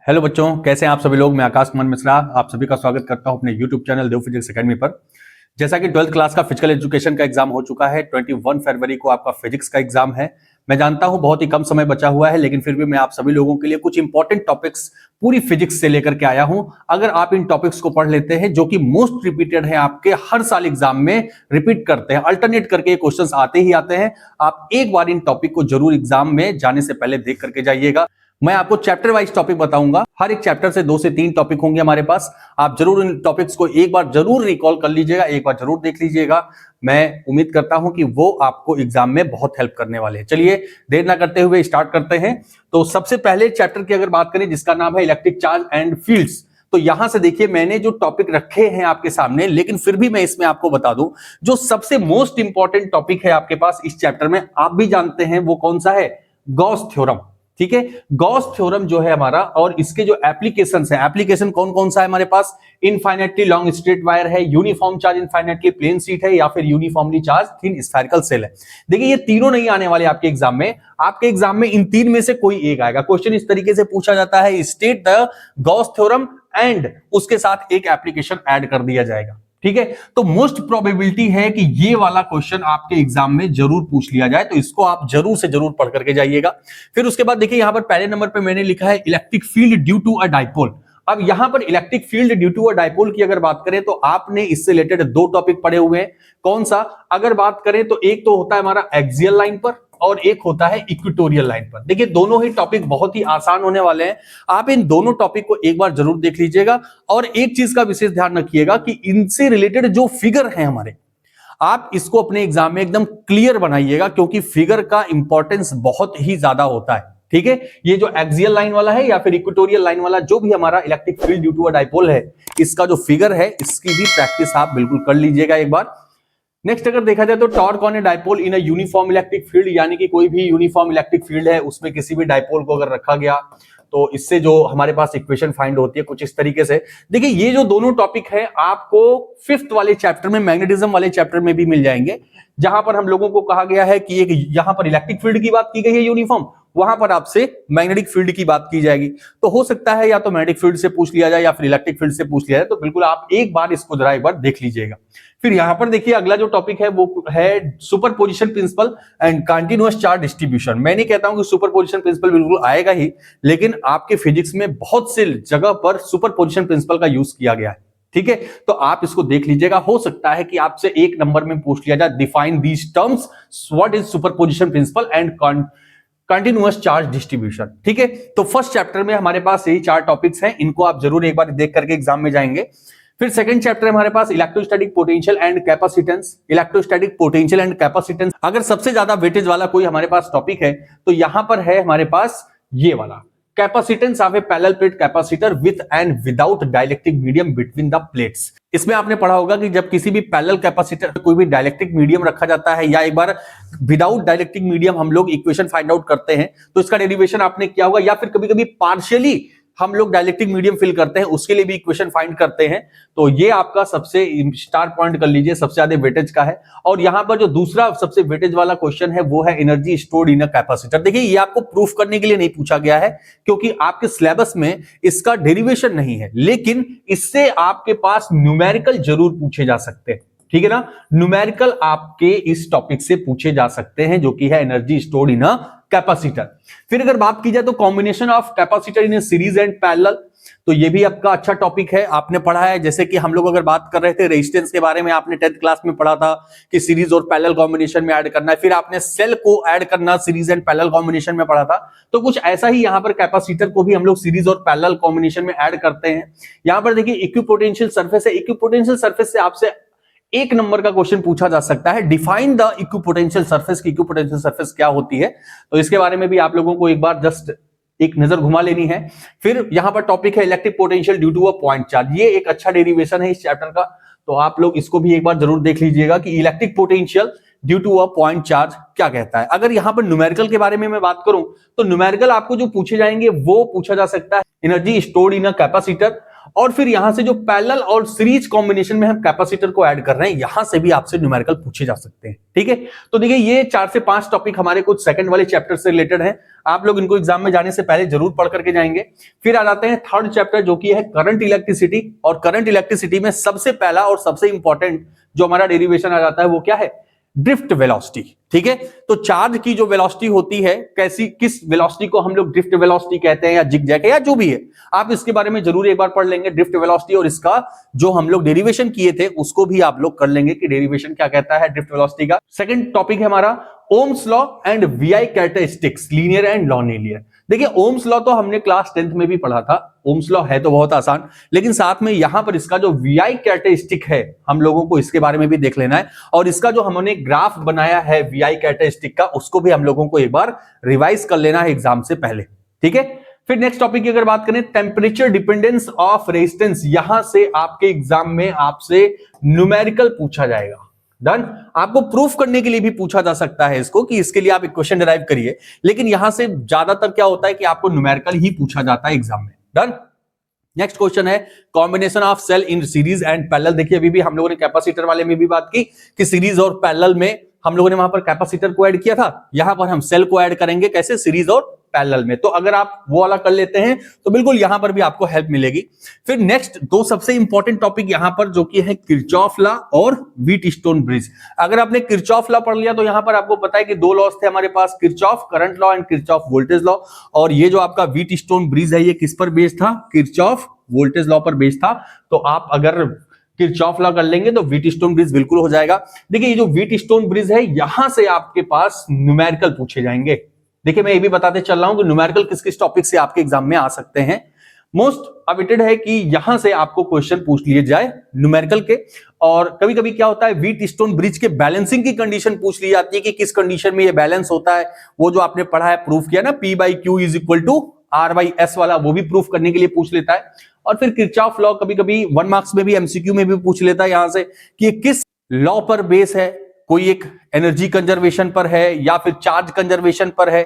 Hello बच्चों, कैसे हैं आप सभी लोग। मैं आकाश कुमार मिश्रा आप सभी का स्वागत करता हूं अपने यूट्यूब चैनल देव फिजिक्स एकेडमी पर। जैसा कि 12th क्लास का फिजिकल एजुकेशन का एग्जाम हो चुका है, 21 फरवरी को आपका फिजिक्स का एग्जाम है। मैं जानता हूं बहुत ही कम समय बचा हुआ है, लेकिन फिर भी मैं आप सभी लोगों के लिए कुछ इंपॉर्टेंट टॉपिक्स पूरी फिजिक्स से लेकर के आया हूं। अगर आप इन टॉपिक्स को पढ़ लेते हैं, जो कि मोस्ट रिपीटेड है, आपके हर साल एग्जाम में रिपीट करते हैं, अल्टरनेट करके क्वेश्चंस आते ही आते हैं। आप एक बार इन टॉपिक को जरूर एग्जाम में जाने से पहले देख करके जाइएगा। मैं आपको चैप्टर वाइज टॉपिक बताऊंगा, हर एक चैप्टर से 2 से 3 टॉपिक होंगे हमारे पास। आप जरूर इन टॉपिक्स को एक बार जरूर रिकॉल कर लीजिएगा, एक बार जरूर देख लीजिएगा। मैं उम्मीद करता हूं कि वो आपको एग्जाम में बहुत हेल्प करने वाले हैं। चलिए देर ना करते हुए स्टार्ट करते हैं। तो सबसे पहले चैप्टर की अगर बात करें, जिसका नाम है इलेक्ट्रिक चार्ज एंड फील्ड्स, तो यहां से देखिए मैंने जो टॉपिक रखे हैं आपके सामने, लेकिन फिर भी मैं इसमें आपको बता दूं, जो सबसे मोस्ट इंपॉर्टेंट टॉपिक है आपके पास इस चैप्टर में, आप भी जानते हैं वो कौन सा है, गॉस थ्योरम। ठीक है, गॉस थ्योरम जो है हमारा, और इसके जो एप्लीकेशंस है, एप्लीकेशन कौन कौन सा है हमारे पास, इनफाइनेटली लॉन्ग स्ट्रेट वायर है, uniform charge infinitely plane sheet है, या फिर uniformly charge thin spherical shell है। देखिए ये तीनों नहीं आने वाले आपके एग्जाम में। आपके एग्जाम में इन तीन में से कोई एक आएगा। क्वेश्चन इस तरीके से पूछा जाता है, state the Gauss theorem and उसके साथ एक एप्लीकेशन ऐड कर दिया जाएगा। ठीक है, तो मोस्ट प्रोबेबिलिटी है कि ये वाला क्वेश्चन आपके एग्जाम में जरूर पूछ लिया जाए, तो इसको आप जरूर से जरूर पढ़ करके जाइएगा। फिर उसके बाद देखिए यहां पर पहले नंबर पे मैंने लिखा है electric field due to a dipole. अब यहां पर electric field due to a dipole की अगर बात करें, तो आपने इससे रिलेटेड 2 टॉपिक पढ़े हुए हैं। कौन सा, अगर बात करें तो एक तो होता है हमारा एक्सियल लाइन पर, और एक होता है इक्वेटोरियल लाइन पर। देखिए दोनों ही टॉपिक बहुत ही आसान होने वाले हैं। आप इन दोनों टॉपिक को एक बार जरूर देख लीजिएगा, और एक चीज का विशेष ध्यान रखिएगा कि इनसे रिलेटेड जो फिगर है हमारे, आप इसको अपने एग्जाम में एकदम क्लियर बनाइएगा, क्योंकि फिगर का इंपॉर्टेंस बहुत ही ज्यादा होता है। ठीक है, ये जो एक्सियल लाइन वाला है या फिर इक्वेटोरियल लाइन वाला, जो भी हमारा electric field due to a dipole है, इसका जो फिगर है, इसकी भी प्रैक्टिस आप बिल्कुल कर लीजिएगा एक बार। नेक्स्ट अगर देखा जाए तो torque on a dipole in a uniform electric field, यानी कि कोई भी यूनिफॉर्म इलेक्ट्रिक फील्ड है, उसमें किसी भी डाइपोल को अगर रखा गया, तो इससे जो हमारे पास इक्वेशन फाइंड होती है कुछ इस तरीके से। देखिए ये जो दोनों टॉपिक है आपको 5th वाले चैप्टर में, मैग्नेटिज्म वाले चैप्टर में भी मिल जाएंगे, जहां पर हम लोगों को कहा गया है कि एक यहां पर इलेक्ट्रिक फील्ड की बात की गई है यूनिफॉर्म, वहां पर आपसे मैग्नेटिक फील्ड की बात की जाएगी। तो हो सकता है या तो मैग्नेटिक फील्ड से पूछ लिया जाए या फिर इलेक्ट्रिक फील्ड से पूछ लिया जाए, तो बिल्कुल आप एक बार इसको जरा एक बार देख लीजिएगा। फिर यहां पर देखिए अगला जो टॉपिक है वो है superposition principle and continuous charge distribution. मैं नहीं कहता हूं कि सुपरपोजिशन प्रिंसिपल बिल्कुल आएगा ही, लेकिन आपके फिजिक्स में बहुत से जगह पर सुपरपोजिशन प्रिंसिपल का यूज किया गया है। ठीक है, तो आप इसको देख लीजिएगा। हो सकता है कि आपसे 1 नंबर में पूछ लिया जाए, define these terms, what is superposition principle and continuous charge distribution. ठीक है, तो फर्स्ट चैप्टर में हमारे पास यही 4 टॉपिक्स हैं, इनको आप जरूर एक बार देख करके एग्जाम में जाएंगे। फिर सेकंड चैप्टर हमारे पास electrostatic potential and capacitance. Electrostatic potential and capacitance, अगर सबसे ज्यादा वेटेज वाला कोई हमारे पास टॉपिक है, तो यहां पर है हमारे पास ये वाला, capacitance of A parallel plate capacitor with and without dielectric medium between the plates. इसमें आपने पढ़ा होगा कि जब किसी भी पैरेलल कैपेसिटर कोई भी डाइलेक्ट्रिक मीडियम रखा जाता है, या एक बार विदाउट डाइलेक्ट्रिक मीडियम हम लोग इक्वेशन फाइंड आउट करते हैं, तो इसका डेरिवेशन आपने किया होगा, या फिर कभी कभी पार्शियली हम लोग डाइलेक्ट्रिक मीडियम फिल करते हैं, उसके लिए भी इक्वेशन फाइंड करते हैं। तो ये आपका सबसे स्टार पॉइंट कर लीजिए, सबसे ज्यादा वेटेज का है। और यहां पर जो दूसरा सबसे वेटेज वाला क्वेश्चन है वो है energy stored in a capacitor. देखिए ये आपको प्रूफ करने के लिए नहीं पूछा गया है, क्योंकि आपके सिलेबस में इसका डेरिवेशन नहीं है, लेकिन इससे आपके पास न्यूमेरिकल जरूर पूछे जा सकते हैं। ठीक है ना, न्यूमेरिकल आपके इस टॉपिक से पूछे जा सकते हैं, जो कि है energy stored in a capacitor. फिर अगर बात की जाए तो combination of capacitor in series and parallel, तो ये भी आपका अच्छा टॉपिक है, आपने पढ़ा है। जैसे कि हम लोग अगर बात कर रहे थे रेजिस्टेंस के बारे में, आपने 10th क्लास में पढ़ा था कि सीरीज और पैरेलल कॉम्बिनेशन में ऐड करना है, फिर आपने सेल को ऐड करना सीरीज एंड पैरेलल कॉम्बिनेशन में पढ़ा था। तो कुछ ऐसा ही यहां पर कैपेसिटर को भी हम लोग सीरीज और पैरेलल कॉम्बिनेशन में ऐड करते हैं। यहां पर देखिए इक्विपोटेंशियल सरफेस है, इक्विपोटेंशियल सरफेस से आपसे 1 नंबर का क्वेश्चन पूछा जा सकता है, डिफाइन द इक्विपोटेंशियल सरफेस की इक्विपोटेंशियल सरफेस क्या होती है। तो इसके बारे में भी आप लोगों को एक बार जस्ट एक नजर घुमा लेनी है। फिर यहां पर टॉपिक है electric potential due to a point charge. ये एक अच्छा डेरिवेशन है इस चैप्टर का, तो आप लोग इसको भी एक बार जरूर देख लीजिएगा कि electric potential due to a point charge क्या कहता है। अगर यहां पर न्यूमेरिकल के बारे में मैं बात करूं, तो न्यूमेरिकल आपको जो पूछे जाएंगे वो पूछा जा सकता है energy stored in a capacitor, और फिर यहां से जो पैरेलल और सीरीज कॉम्बिनेशन में हम कैपेसिटर को ऐड कर रहे हैं, यहां से भी आपसे न्यूमेरिकल पूछे जा सकते हैं। ठीक है, तो देखिए ये 4 से 5 टॉपिक हमारे कुछ सेकंड वाले चैप्टर से रिलेटेड है। आप लोग इनको एग्जाम में जाने से पहले जरूर पढ़ करके जाएंगे। फिर आ जाते हैं थर्ड चैप्टर जो कि है करंट इलेक्ट्रिसिटी, और करंट इलेक्ट्रिसिटी में सबसे पहला और सबसे इंपॉर्टेंट जो हमारा डेरिवेशन आ जाता है वो क्या है, ड्रिफ्ट वेलोसिटी। ठीक है, तो चार्ज की जो वेलोसिटी होती है, कैसी किस वेलोसिटी को हम लोग ड्रिफ्ट वेलोसिटी कहते हैं या जिगजैग या जो भी है, आप इसके बारे में जरूर एक बार पढ़ लेंगे ड्रिफ्ट वेलोसिटी, और इसका जो हम लोग डेरिवेशन किए थे उसको भी आप लोग कर लेंगे कि डेरिवेशन क्या कहता है ड्रिफ्ट वेलोसिटी का। सेकंड टॉपिक है हमारा Ohm's law and VI characteristics, linear and non linear. देखिए ओम्स लॉ तो हमने क्लास 10th में भी पढ़ा था, ओम्स लॉ है तो बहुत आसान, लेकिन साथ में यहां पर इसका जो वीआई कैरेक्टरिस्टिक है हम लोगों को इसके बारे में भी देख लेना है, और इसका जो हमने ग्राफ बनाया है वीआई कैरेक्टरिस्टिक का उसको भी हम लोगों को एक बार रिवाइज कर लेना है एग्जाम से पहले। ठीक है, फिर नेक्स्ट टॉपिक की अगर बात करें टेम्परेचर डिपेंडेंस ऑफ रेजिस्टेंस, यहां से आपके एग्जाम में आपसे न्यूमेरिकल पूछा जाएगा। डन, आपको प्रूफ करने के लिए भी पूछा जा सकता है इसको कि इसके लिए आप इक्वेशन डिराइव करिए, लेकिन यहां से ज्यादातर क्या होता है कि आपको न्यूमेरिकल ही पूछा जाता है एग्जाम में। डन, नेक्स्ट क्वेश्चन है combination of cell in series and parallel. देखिए अभी भी हम लोगों ने कैपेसिटर वाले में भी बात की कि सीरीज और पैरेलल में हम लोगों ने वहां पर कैपेसिटर को ऐड किया था, यहां पर हम सेल को ऐड करेंगे कैसे, सीरीज और पैरेलल में। तो अगर आप वो वाला कर लेते हैं तो बिल्कुल यहां पर भी आपको हेल्प मिलेगी। फिर नेक्स्ट दो सबसे इंपॉर्टेंट टॉपिक यहां पर जो कि है किरचॉफ लॉ और व्हीटस्टोन ब्रिज। अगर आपने किरचॉफ लॉ पढ़ लिया तो यहां पर आपको पता है कि दो लॉस थे हमारे पास, Kirchhoff current law and Kirchhoff voltage law, और ये जो आपका व्हीटस्टोन ब्रिज है ये किस पर बेस्ड था, किरचॉफ वोल्टेज लॉ पर बेस्ड था। तो आप अगर किरचॉफ लॉ कर लेंगे तो व्हीटस्टोन ब्रिज बिल्कुल हो जाएगा। देखिए ये जो व्हीटस्टोन ब्रिज है यहां से आपके पास न्यूमेरिकल पूछे जाएंगे। देखिए मैं ये भी बताते चल रहा हूं कि न्यूमेरिकल किस किस टॉपिक से आपके एग्जाम में आ सकते हैं। मोस्ट अवेटेड है कि यहां से आपको क्वेश्चन पूछ लिए जाए न्यूमेरिकल के, और कभी कभी क्या होता है व्हीटस्टोन ब्रिज के बैलेंसिंग की कंडीशन पूछ ली जाती है कि किस कंडीशन में ये बैलेंस होता है। वो जो आपने पढ़ा है प्रूफ किया ना, P/Q is equal to R/S वाला, वो भी प्रूफ करने के लिए पूछ लेता है। और फिर किरचॉफ लॉ कभी कभी 1 मार्क्स में भी एमसीक्यू में भी पूछ लेता है यहां से कि ये किस लॉ पर बेस है, कोई एक एनर्जी कंजर्वेशन पर है या फिर चार्ज कंजर्वेशन पर है,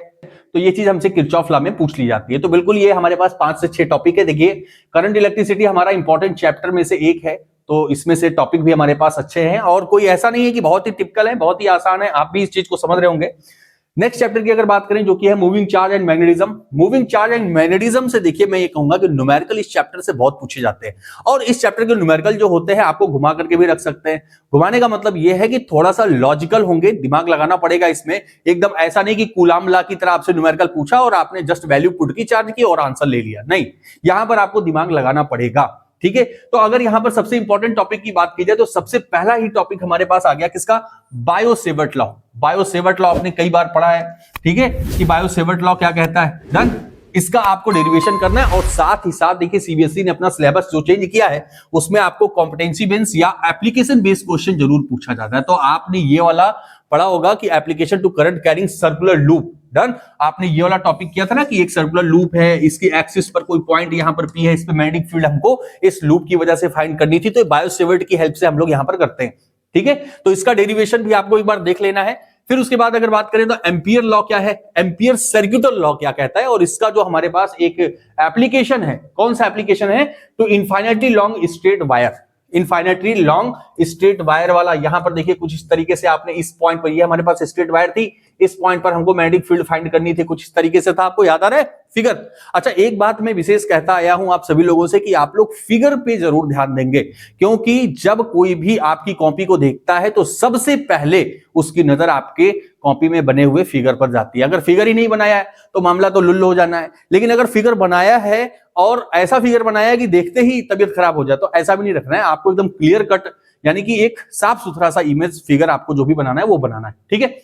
तो ये चीज हमसे किरचॉफ लॉ में पूछ ली जाती है। तो बिल्कुल ये हमारे पास 5 से 6 टॉपिक है। देखिए करंट इलेक्ट्रिसिटी हमारा इंपॉर्टेंट चैप्टर में से एक है, तो इसमें से टॉपिक भी हमारे पास अच्छे हैं, और कोई ऐसा नहीं है कि बहुत ही टिपिकल है, बहुत ही आसान है, आप भी इस चीज को समझ रहे होंगे। नेक्स्ट चैप्टर की अगर बात करें जो कि है moving charge and magnetism. Moving charge and magnetism से देखिए मैं ये कहूंगा कि न्यूमेरिकल इस चैप्टर से बहुत पूछे जाते हैं, और इस चैप्टर के न्यूमेरिकल जो होते हैं आपको घुमा करके भी रख सकते हैं। घुमाने का मतलब ये है कि थोड़ा सा लॉजिकल होंगे, दिमाग लगाना पड़ेगा इसमें, एकदम ऐसा नहीं कि कूलाम लॉ की तरह आपसे न्यूमेरिकल पूछा और आपने जस्ट वैल्यू पुट की चार्ज की और आंसर ले लिया, नहीं, यहां पर आपको दिमाग लगाना पड़ेगा। ठीक है, तो अगर यहां पर सबसे इंपॉर्टेंट टॉपिक की बात की जाए तो सबसे पहला ही टॉपिक हमारे पास आ गया किसका, बायो-सेवर्ट लॉ। बायो-सेवर्ट लॉ आपने कई बार पढ़ा है, ठीक है, कि बायो-सेवर्ट लॉ क्या कहता है। डन, इसका आपको डेरिवेशन करना है, और साथ ही साथ देखिए सीबीएसई ने अपना सिलेबस जो चेंज किया है उसमें आपको कॉम्पिटेंसी बेस्ड या एप्लीकेशन बेस्ड क्वेश्चन जरूर पूछा जाता है। तो आपने ये वाला पढ़ा होगा कि application to current carrying circular loop. Done, आपने ये वाला टॉपिक किया था ना कि एक सर्कुलर लूप है, इसकी एक्सिस पर कोई पॉइंट यहां पर P है, इस पे मैग्नेटिक फील्ड हमको इस लूप की वजह से फाइंड करनी थी, तो बायो-सेवर्ट की हेल्प से हम लोग यहां पर करते हैं। ठीक है, तो इसका डेरिवेशन भी आपको एक बार देख लेना है। फिर उसके बाद अगर बात करें तो एम्पियर लॉ क्या है, एम्पियर सर्कुलर लॉ क्या कहता है, और इसका जो हमारे पास एक एप्लीकेशन है, कौन सा एप्लीकेशन है, तो infinitely long straight wire, infinitely long straight wire वाला। यहां पर देखिए कुछ इस तरीके से आपने इस पॉइंट पर, ये हमारे पास स्ट्रेट वायर थी, इस पॉइंट पर हमको मैग्नेटिक फील्ड फाइंड करनी थी, कुछ इस तरीके से था, आपको याद आ रहा है फिगर। अच्छा एक बात मैं विशेष कहता आया हूं आप सभी लोगों से कि आप लोग फिगर पे जरूर ध्यान देंगे, क्योंकि जब कोई भी आपकी कॉपी को देखता है तो सबसे पहले उसकी नजर आपके कॉपी में बने हुए फिगर पर जाती है। अगर फिगर ही नहीं बनाया है तो मामला तो लुल्ल हो जाना है, लेकिन अगर फिगर बनाया है और ऐसा फिगर बनाया है कि देखते ही तबीयत खराब हो जाए, तो ऐसा भी नहीं रखना है, आपको एकदम क्लियर कट यानी कि एक साफ सुथरा सा इमेज फिगर आपको जो भी बनाना है वो बनाना है। ठीक है,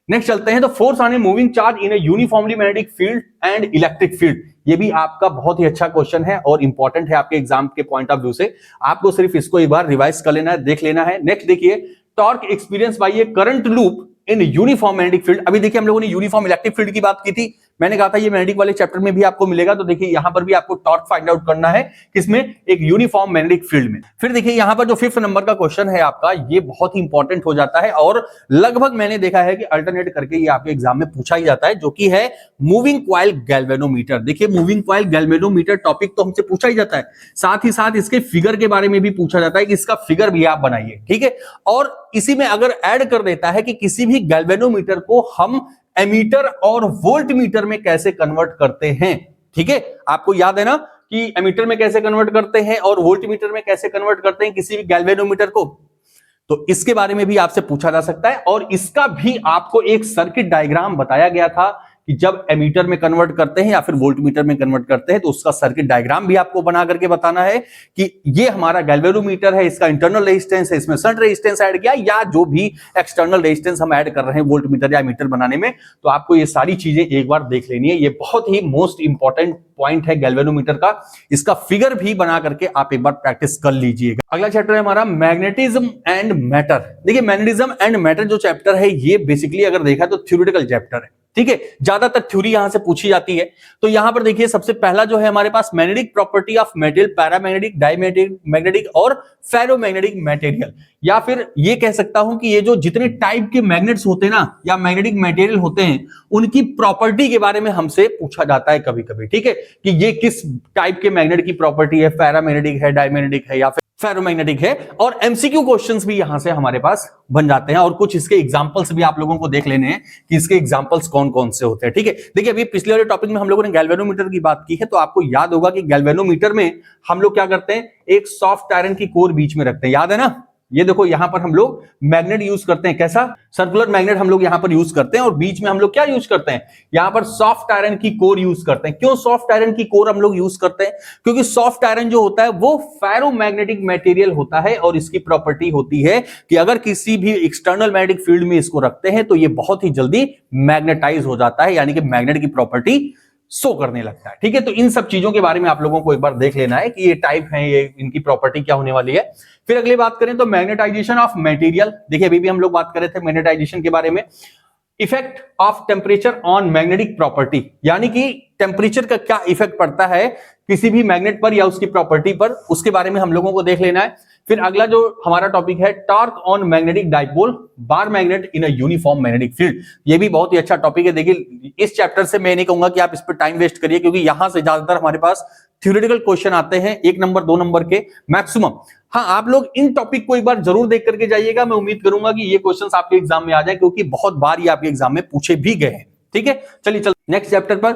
नेक्स्ट चलते हैं तो force on a moving charge in A uniformly magnetic field and electric field. ये भी आपका बहुत ही अच्छा क्वेश्चन है और इंपॉर्टेंट है आपके एग्जाम के पॉइंट ऑफ व्यू से, आपको सिर्फ इसको एक बार रिवाइज कर लेना है, देख लेना है। नेक्स्ट देखिए torque experience by A current loop in uniform magnetic field. अभी देखिए हम लोगों ने यूनिफॉर्म इलेक्ट्रिक फील्ड की बात की थी, मैंने कहा था ये मैग्नेटिक वाले चैप्टर में भी आपको मिलेगा। तो देखिए यहां पर भी आपको टॉर्क फाइंड आउट करना है, किसमें, एक यूनिफॉर्म मैग्नेटिक फील्ड में। फिर देखिए यहां पर जो 5th नंबर का क्वेश्चन है आपका, ये बहुत ही इंपॉर्टेंट हो जाता है और लगभग मैंने देखा है कि अल्टरनेट करके ये आपके एग्जाम में पूछा ही जाता है, जो कि है मूविंग कॉइल गैल्वेनोमीटर। देखिए मूविंग कॉइल गैल्वेनोमीटर टॉपिक तो हमसे पूछा ही जाता है, साथ ही साथ इसके फिगर के बारे में भी पूछा जाता है कि इसका फिगर भी आप बनाइए, ठीक है। और इसी में अगर ऐड कर देता है कि किसी भी गैल्वेनोमीटर को हम एमीटर और वोल्ट मीटर में कैसे कन्वर्ट करते हैं, ठीक है। आपको याद है ना कि एमीटर में कैसे कन्वर्ट करते हैं और वोल्ट मीटर में कैसे कन्वर्ट करते हैं किसी भी गैल्वेनोमीटर को, तो इसके बारे में भी आपसे पूछा जा सकता है। और इसका भी आपको एक सर्किट डायग्राम बताया गया था कि जब एमीटर में कन्वर्ट करते हैं या फिर वोल्ट मीटर में कन्वर्ट करते हैं तो उसका सर्किट डायग्राम भी आपको बना करके बताना है कि ये हमारा गैल्वेनोमीटर है, इसका इंटरनल रेजिस्टेंस है, इसमें शंट रेजिस्टेंस ऐड किया या जो भी एक्सटर्नल रेजिस्टेंस हम ऐड कर रहे हैं वोल्ट मीटर या मीटर बनाने में। तो आपको ये सारी चीजें एक बार देख लेनी है, ये बहुत ही मोस्ट इंपॉर्टेंट पॉइंट है गैल्वेनोमीटर का। इसका फिगर भी बना करके आप एक बार प्रैक्टिस कर लीजिएगा। अगला चैप्टर है हमारा मैग्नेटिज्म एंड मैटर। देखिए मैग्नेटिज्म एंड मैटर जो चैप्टर है ये बेसिकली अगर देखा तो थ्योरेटिकल चैप्टर है, ठीक है। ज्यादातर थ्योरी यहां से पूछी जाती है। तो यहां पर देखिए सबसे पहला जो है हमारे पास magnetic property of metal, paramagnetic, diamagnetic और फेरोमैग्नेटिक मटेरियल, या फिर ये कह सकता हूं कि ये जो जितने टाइप के मैग्नेट्स होते हैं ना या मैग्नेटिक मटेरियल होते हैं उनकी प्रॉपर्टी के बारे में हमसे पूछा जाता है कभी कभी, ठीक है, कि ये किस टाइप के मैग्नेट की प्रॉपर्टी है, पैरामैग्नेटिक है, डायमैग्नेटिक है या फिर फेरोमैग्नेटिक है। और एमसीक्यू क्वेश्चंस भी यहां से हमारे पास बन जाते हैं और कुछ इसके एग्जांपल्स भी आप लोगों को देख लेने हैं कि इसके एग्जांपल्स कौन कौन से होते हैं, ठीक है। देखिए अभी पिछले वाले टॉपिक में हम लोगों ने गैल्वेनोमीटर की बात की है, तो आपको याद होगा कि गैल्वेनोमीटर में हम लोग क्या करते हैं, एक सॉफ्ट आयरन की कोर बीच में रखते हैं, याद है ना। ये देखो यहां पर हम लोग मैग्नेट यूज करते हैं, कैसा, सर्कुलर मैग्नेट हम लोग यहां पर यूज करते हैं और बीच में हम लोग क्या यूज करते हैं, यहां पर सॉफ्ट आयरन की कोर यूज करते हैं। क्यों सॉफ्ट आयरन की कोर हम लोग यूज करते हैं, क्योंकि सॉफ्ट आयरन जो होता है वो फेरोमैग्नेटिक मटेरियल होता है और इसकी प्रॉपर्टी होती है कि अगर किसी भी एक्सटर्नल मैग्नेटिक फील्ड में इसको रखते हैं तो ये बहुत ही जल्दी मैग्नेटाइज हो जाता है, यानी कि मैग्नेट की प्रॉपर्टी शो करने लगता है, ठीक है। तो इन सब चीजों के बारे में आप लोगों को एक बार देख लेना है कि ये टाइप है, ये इनकी प्रॉपर्टी क्या होने वाली है। फिर अगली बात करें तो मैग्नेटाइजेशन ऑफ मटेरियल। देखिए अभी भी हम लोग बात कर रहे थे मैग्नेटाइजेशन के बारे में। Effect of temperature on magnetic property, यानी कि टेम्परेचर का क्या इफेक्ट पड़ता है किसी भी मैग्नेट पर या उसकी प्रॉपर्टी पर, उसके बारे में हम लोगों को देख लेना है। फिर अगला जो हमारा टॉपिक है torque on magnetic dipole bar magnet in a uniform magnetic field. ये भी बहुत ही अच्छा टॉपिक है। देखिए इस चैप्टर से मैं नहीं कहूंगा कि आप इस पर टाइम वेस्ट करिए, क्योंकि यहां से ज्यादातर हमारे पास थ्योरेटिकल क्वेश्चन आते हैं, 1 नंबर 2 नंबर के मैक्सिमम। हाँ आप लोग इन टॉपिक को एक बार जरूर देख करके जाइएगा, मैं उम्मीद करूंगा कि ये क्वेश्चंस आपके एग्जाम में आ जाए, क्योंकि बहुत बार ये आपके एग्जाम में पूछे भी गए हैं, ठीक है। चलिए नेक्स्ट चैप्टर पर।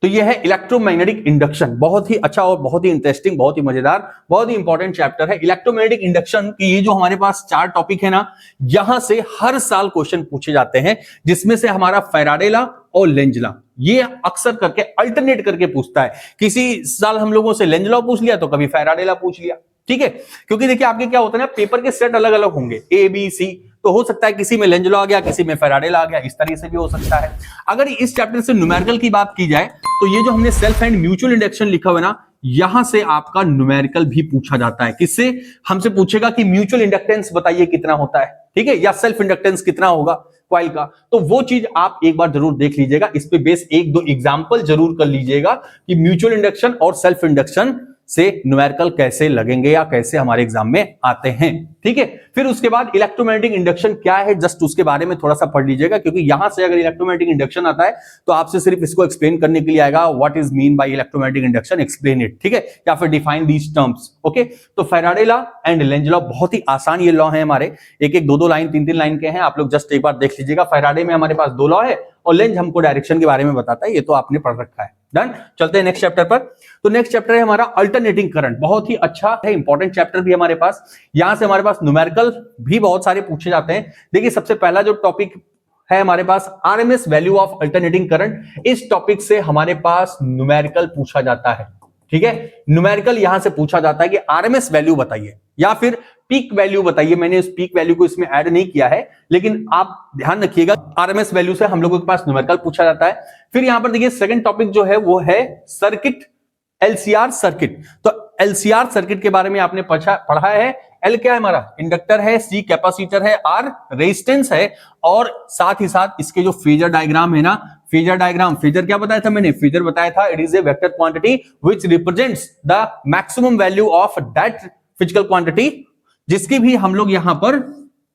तो ये है इलेक्ट्रोमैग्नेटिक इंडक्शन। बहुत ही अच्छा और बहुत ही इंटरेस्टिंग, बहुत ही मजेदार, बहुत ही इंपॉर्टेंट चैप्टर है इलेक्ट्रोमैग्नेटिक इंडक्शन की। ये जो हमारे पास 4 टॉपिक है ना, यहां से हर साल क्वेश्चन पूछे जाते हैं, जिसमें से हमारा फैराडे लॉ और लेंज लॉ ये अक्सर करके अल्टरनेट करके पूछता है। किसी साल हम लोगों से लेंज लॉ पूछ लिया तो कभी फैराडे लॉ पूछ लिया, ठीक है। क्योंकि देखिए आपके क्या होता है ना, पेपर के सेट अलग अलग होंगे, ए बी सी, तो हो सकता है किसी में लेंज लॉ आ गया, किसी में फैराडे लॉ आ गया, इस तरह से भी हो सकता है। अगर इस चैप्टर से न्यूमेरिकल की बात की जाए तो ये जो हमने सेल्फ एंड म्यूचुअल इंडक्शन लिखा हुआ है ना, यहां से आपका न्यूमेरिकल भी पूछा जाता है। किससे, हमसे पूछेगा कि म्यूचुअल इंडक्टेंस बताइए कितना होता है, ठीक है, या सेल्फ इंडक्टेंस कितना होगा कॉइल का। तो वो चीज आप एक बार जरूर देख लीजिएगा, इस पे बेस 1-2 एग्जांपल जरूर कर लीजिएगा कि म्यूचुअल इंडक्शन और सेल्फ इंडक्शन से न्यूमेरिकल कैसे लगेंगे या कैसे हमारे एग्जाम में आते हैं, ठीक है। फिर उसके बाद इलेक्ट्रोमैग्नेटिक इंडक्शन क्या है, जस्ट उसके बारे में थोड़ा सा पढ़ लीजिएगा, क्योंकि यहां से अगर इलेक्ट्रोमैग्नेटिक इंडक्शन आता है तो आपसे सिर्फ इसको एक्सप्लेन करने के लिए आएगा, what is mean by electromagnetic induction, explain it, ठीक है, या फिर डिफाइन दीज टर्म्स, ओके। तो Faraday law and Lenz law बहुत ही आसान ये लॉ है हमारे, एक एक 2-2 लाइन 3-3 लाइन के हैं, आप लोग जस्ट एक बार देख लीजिएगा। फैराडे में हमारे पास 2 लॉ है और लेंज हमको डायरेक्शन के बारे में बताता है, ये तो आपने पढ़ रखा है। डन, चलते हैं नेक्स्ट चैप्टर पर। तो नेक्स्ट चैप्टर है हमारा अल्टरनेटिंग करंट। बहुत ही अच्छा है, इंपॉर्टेंट चैप्टर भी हमारे पास। यहां से हमारे पास न्यूमेरिकल भी बहुत सारे पूछे जाते हैं। देखिए सबसे पहला जो टॉपिक है हमारे पास RMS value of alternating current. इस टॉपिक से हमारे पास न्यूमेरिकल पूछा जाता है, ठीक है। न्यूमेरिकल यहां से पूछा जाता है कि आरएमएस वैल्यू बताइए या फिर पीक वैल्यू बताइए। मैंने इस पीक वैल्यू को इसमें ऐड नहीं किया है, लेकिन आप ध्यान रखिएगा आरएमएस वैल्यू से हम लोगों के पास न्यूमेरिकल पूछा जाता है। फिर यहां पर देखिए सेकंड टॉपिक जो है वो है सर्किट, एलसीआर सर्किट। तो एलसीआर सर्किट के बारे में आपने पढ़ा है, एल क्या है हमारा इंडक्टर है, सी कैपेसिटर है, आर रेजिस्टेंस है, और साथ ही साथ इसके जो फेजर डायग्राम है ना, फेजर डायग्राम, फेजर क्या बताया था मैंने, फेजर बताया था it is a vector quantity which represents the maximum value of that physical quantity, जिसकी भी हम लोग यहां पर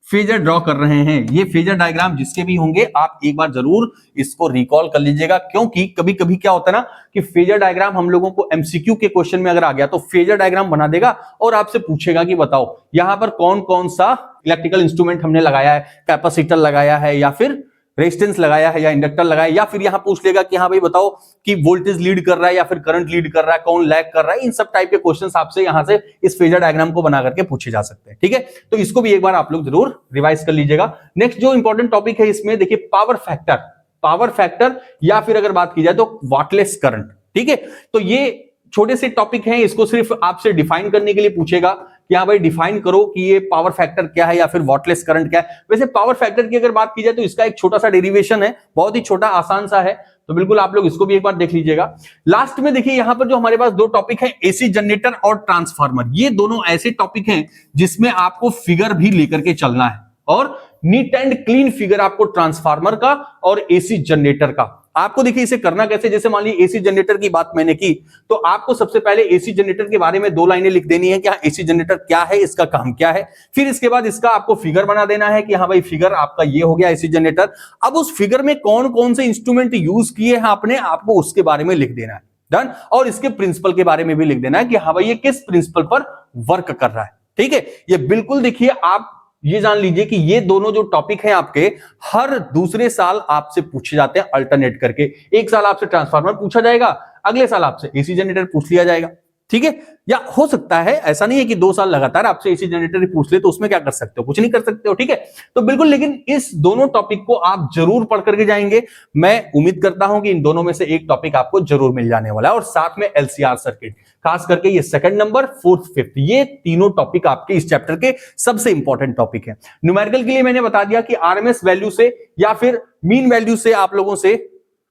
फेजर ड्रॉ कर रहे हैं। ये फेजर डायग्राम जिसके भी होंगे आप एक बार जरूर इसको रिकॉल कर लीजिएगा, क्योंकि कभी कभी क्या होता है ना कि फेजर डायग्राम हम लोगों को एमसीक्यू के क्वेश्चन में अगर आ गया तो फेजर डायग्राम बना देगा और आपसे पूछेगा कि बताओ यहां पर कौन कौन सा इलेक्ट्रिकल इंस्ट्रूमेंट हमने लगाया है, कैपेसिटर लगाया है या फिर रेजिस्टेंस लगाया है या इंडक्टर लगाया है, या फिर यहां पूछ लेगा कि हाँ भाई बताओ कि वोल्टेज लीड कर रहा है या फिर करंट लीड कर रहा है, कौन लैग कर रहा है। इन सब टाइप के क्वेश्चंस आपसे यहां से इस फेजर डायग्राम को बना करके पूछे जा सकते हैं। ठीक है, तो इसको भी एक बार आप लोग जरूर रिवाइज कर लीजिएगा। नेक्स्ट जो इंपॉर्टेंट टॉपिक है इसमें देखिए पावर फैक्टर, पावर फैक्टर या फिर अगर बात की जाए तो वाटलेस करंट। ठीक है, तो ये छोटे से टॉपिक हैं, इसको सिर्फ आपसे डिफाइन करने के लिए पूछेगा कि हाँ भाई डिफाइन करो कि ये पावर फैक्टर क्या है या फिर वॉटलेस करंट क्या है। वैसे पावर फैक्टर की अगर बात की जाए तो इसका एक छोटा सा डेरिवेशन है, बहुत ही छोटा आसान सा है, तो बिल्कुल आप लोग इसको भी एक बार देख लीजिएगा। लास्ट में देखिए यहां पर जो हमारे पास दो टॉपिक है, एसी जनरेटर और ट्रांसफार्मर, ये दोनों ऐसे टॉपिक हैं जिसमें आपको फिगर भी लेकर के चलना है, और नीट एंड क्लीन फिगर आपको ट्रांसफार्मर का और एसी जनरेटर का। आपको देखिए इसे करना कैसे, जैसे मान लीजिए एसी जनरेटर की बात मैंने की तो आपको सबसे पहले एसी जनरेटर के बारे में दो लाइनें लिख देनी है कि हाँ एसी जनरेटर क्या है, इसका काम क्या है। फिर इसके बाद इसका आपको फिगर बना देना है कि हाँ भाई फिगर आपका ये हो गया एसी जनरेटर। अब उस फिगर में कौन कौन से इंस्ट्रूमेंट यूज किए हैं आपने, आपको उसके बारे में लिख देना है, डन। और इसके प्रिंसिपल के बारे में भी लिख देना है कि हाँ भाई ये किस प्रिंसिपल पर वर्क कर रहा है। ठीक है, ये बिल्कुल देखिए आप ये जान लीजिए कि ये दोनों जो टॉपिक हैं आपके हर दूसरे साल आपसे पूछे जाते हैं अल्टरनेट करके। एक साल आपसे ट्रांसफार्मर पूछा जाएगा, अगले साल आपसे एसी जनरेटर पूछ लिया जाएगा। ठीक है, या हो सकता है ऐसा नहीं है कि 2 साल लगातार आपसे एसी जनरेटर पूछ ले, तो उसमें क्या कर सकते हो, कुछ नहीं कर सकते हो। ठीक है, तो बिल्कुल, लेकिन इस दोनों टॉपिक को आप जरूर पढ़ करके जाएंगे। मैं उम्मीद करता हूं कि इन दोनों में से एक टॉपिक आपको जरूर मिल जाने वाला है, और साथ में एलसीआर सर्किट, खास करके ये सेकंड नंबर, फोर्थ, फिफ्थ, ये तीनों टॉपिक आपके इस चैप्टर के सबसे इंपॉर्टेंट टॉपिक है। न्यूमेरिकल के लिए मैंने बता दिया कि आरएमएस वैल्यू से या फिर मीन वैल्यू से आप लोगों से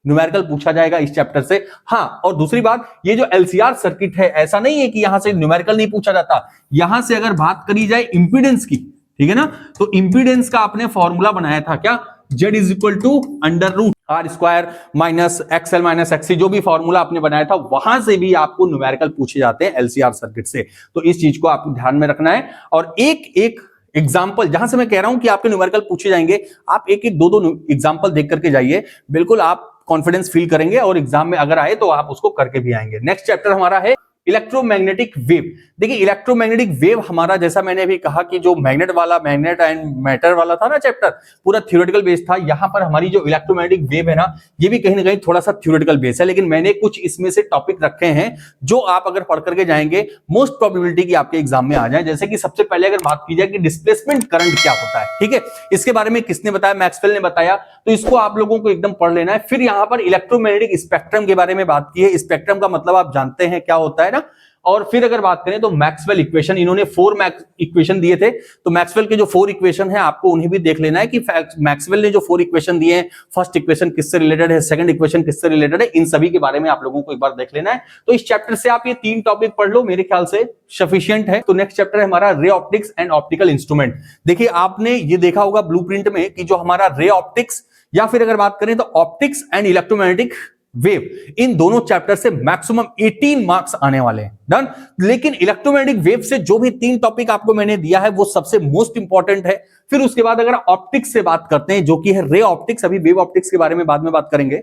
न्यूमेरिकल पूछा जाएगा इस चैप्टर से। हाँ, और दूसरी बात, ये जो एलसीआर सर्किट है ऐसा नहीं है कि यहां से न्यूमेरिकल नहीं पूछा जाता, यहां से अगर बात करी जाए इंपीडेंस की, ठीक है ना, तो इंपीडेंस का आपने फॉर्मूला बनाया था क्या, Z is equal to under root R square minus XL minus XC, जो भी फॉर्मूला आपने बनाया था वहां से भी आपको न्यूमेरिकल पूछे जाते हैं एलसीआर सर्किट से। तो इस चीज को आपको ध्यान में रखना है, और एक एक एग्जाम्पल जहां से मैं कह रहा हूं कि आपके न्यूमेरिकल पूछे जाएंगे, आप एक एक दो दो एग्जाम्पल देख करके जाइए, बिल्कुल आप कॉन्फिडेंस फील करेंगे और एग्जाम में अगर आए तो आप उसको करके भी आएंगे। नेक्स्ट चैप्टर हमारा है इलेक्ट्रोमैग्नेटिक वेव। देखिए इलेक्ट्रोमैग्नेटिक वेव हमारा, जैसा मैंने अभी कहा कि जो मैग्नेट वाला, मैग्नेट एंड मैटर वाला था ना चैप्टर, पूरा थ्योरेटिकल बेस था। यहां पर हमारी जो इलेक्ट्रोमैग्नेटिक वेव है ना, ये भी कहीं ना कहीं थोड़ा सा थ्योरेटिकल बेस है, लेकिन मैंने कुछ इसमें से टॉपिक रखे हैं जो आप अगर पढ़ करके जाएंगे मोस्ट प्रोबेबिलिटी की आपके एग्जाम में आ जाए। जैसे कि सबसे पहले अगर बात की जाए कि डिस्प्लेसमेंट करंट क्या होता है, ठीक है, इसके बारे में किसने बताया, मैक्सवेल ने बताया, तो इसको आप लोगों को एकदम पढ़ लेना है। फिर यहां पर इलेक्ट्रोमैग्नेटिक स्पेक्ट्रम के बारे में बात की है, स्पेक्ट्रम का मतलब आप जानते हैं क्या होता है ना। और फिर अगर बात करें तो मैक्सवेल इक्वेशन, इन्होंने 4 इक्वेशन दिए थे, तो मैक्सवेल के जो 4 इक्वेशन है आपको उन्हें भी देख लेना है कि मैक्सवेल ने जो 4 इक्वेशन दिए हैं, फर्स्ट इक्वेशन किससे रिलेटेड है, सेकंड इक्वेशन किससे रिलेटेड है, इन सभी के बारे में आप लोगों को एक बार देख लेना है। तो इस चैप्टर से आप ये 3 टॉपिक पढ़ लो, मेरे ख्याल से सफिशिएंट है। तो नेक्स्ट चैप्टर है हमारा ray optics and optical instrument. देखिए आपने ये देखा होगा ब्लूप्रिंट में कि जो हमारा रे ऑप्टिक्स या फिर अगर बात करें तो ऑप्टिक्स एंड इलेक्ट्रोमैग्नेटिक वेव, इन दोनों चैप्टर से मैक्सिमम 18 मार्क्स आने वाले हैं, डन। लेकिन इलेक्ट्रोमैग्नेटिक वेव से जो भी 3 टॉपिक आपको मैंने दिया है वो सबसे मोस्ट इंपॉर्टेंट है। फिर उसके बाद अगर ऑप्टिक्स से बात करते हैं जो कि है रे ऑप्टिक्स, अभी वेव ऑप्टिक्स के बारे में बाद में बात करेंगे।